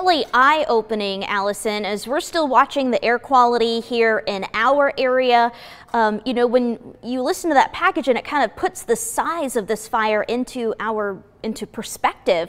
certainly eye-opening, Allison, as we're still watching the air quality here in our area. You know, when you listen to that package and it kind of puts the size of this fire into perspective,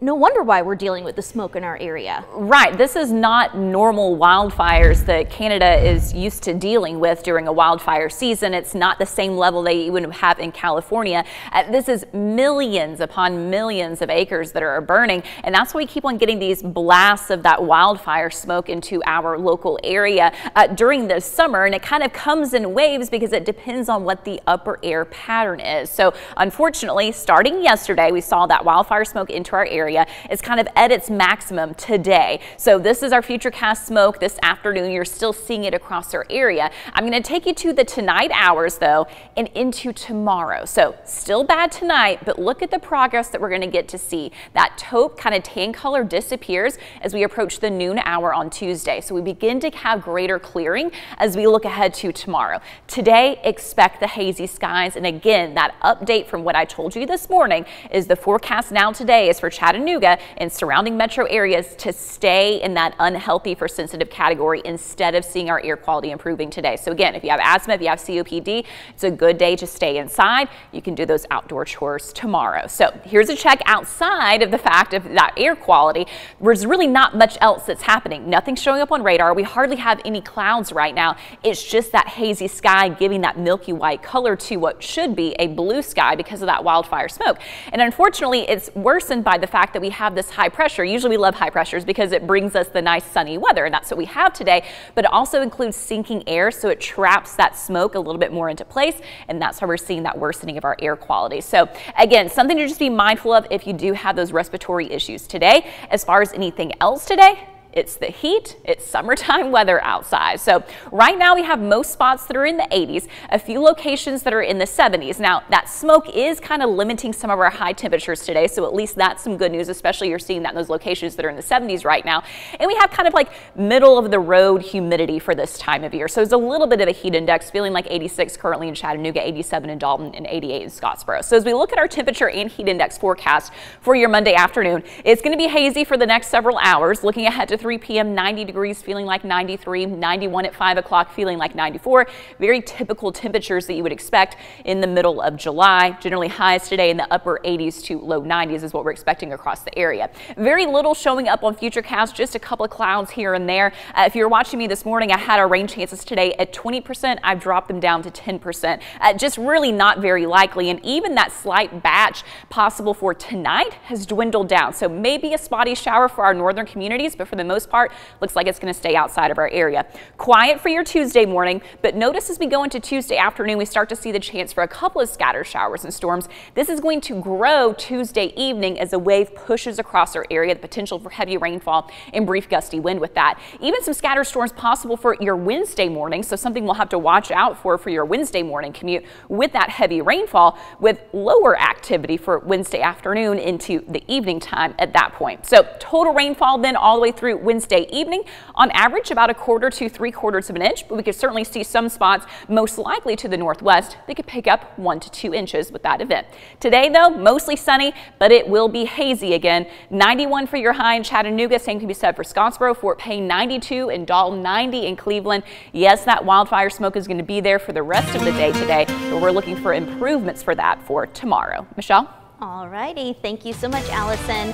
no wonder why we're dealing with the smoke in our area. Right. This is not normal wildfires that Canada is used to dealing with during a wildfire season. It's not the same level that you would have in California. This is millions upon millions of acres that are burning, and that's why we keep on getting these blasts of that wildfire smoke into our local area during the summer, and it kind of comes in waves because it depends on what the upper air pattern is. So unfortunately, starting yesterday, we saw that wildfire smoke into our area. It's kind of at its maximum today. So this is our FUTURECAST smoke this afternoon. You're still seeing it across our area. I'm going to take you to the tonight hours though and into tomorrow. So still bad tonight, but look at the progress that we're going to get to see. That taupe kind of tan color disappears as we approach the noon hour on Tuesday. So we begin to have greater clearing as we look ahead to tomorrow. Today, expect the hazy skies. And again, that update from what I told you this morning is the forecast now today is for Chattanooga and surrounding metro areas to stay in that unhealthy for sensitive category instead of seeing our air quality improving today. So again, if you have asthma, if you have COPD, it's a good day to stay inside. You can do those outdoor chores tomorrow. So here's a check outside of the fact of that air quality. There's really not much else that's happening. Nothing's showing up on radar. We hardly have any clouds right now. It's just that hazy sky giving that milky white color to what should be a blue sky because of that wildfire smoke. And unfortunately, it's worsened by the fact that we have this high pressure. Usually we love high pressures because it brings us the nice sunny weather, and that's what we have today, but it also includes sinking air, so it traps that smoke a little bit more into place, and that's how we're seeing that worsening of our air quality. So again, something to just be mindful of if you do have those respiratory issues today. As far as anything else today, it's the heat, it's summertime weather outside. So right now we have most spots that are in the 80s, a few locations that are in the 70s. Now that smoke is kind of limiting some of our high temperatures today, so at least that's some good news, especially you're seeing that in those locations that are in the 70s right now. And we have kind of like middle of the road humidity for this time of year. So it's a little bit of a heat index, feeling like 86 currently in Chattanooga, 87 in Dalton, and 88 in Scottsboro. So as we look at our temperature and heat index forecast for your Monday afternoon, it's going to be hazy for the next several hours. Looking ahead to 3 p.m., 90 degrees, feeling like 93, 91 at 5 o'clock, feeling like 94. Very typical temperatures that you would expect in the middle of July. Generally highs today in the upper 80s to low 90s is what we're expecting across the area. Very little showing up on FUTURECAST, just a couple of clouds here and there. If you were watching me this morning, I had our rain chances today at 20%. I've dropped them down to 10%. Just really not very likely. And even that slight batch possible for tonight has dwindled down. So maybe a spotty shower for our northern communities, but for the most part, looks like it's going to stay outside of our area. Quiet for your Tuesday morning, but notice as we go into Tuesday afternoon, we start to see the chance for a couple of scattered showers and storms. This is going to grow Tuesday evening as a wave pushes across our area, the potential for heavy rainfall and brief gusty wind with that. Even some scattered storms possible for your Wednesday morning, so something we'll have to watch out for your Wednesday morning commute with that heavy rainfall, with lower activity for Wednesday afternoon into the evening time at that point. So total rainfall then all the way through Wednesday evening, on average about 1/4 to 3/4 of an inch, but we could certainly see some spots, most likely to the northwest, they could pick up 1 to 2 inches with that event. Today though, mostly sunny, but it will be hazy again. 91 for your high in Chattanooga, same can be said for Scottsboro, Fort Payne 92 in Dalton, 90 in Cleveland. Yes, that wildfire smoke is going to be there for the rest of the day today, but we're looking for improvements for that for tomorrow. Michelle? All righty, thank you so much, Allison.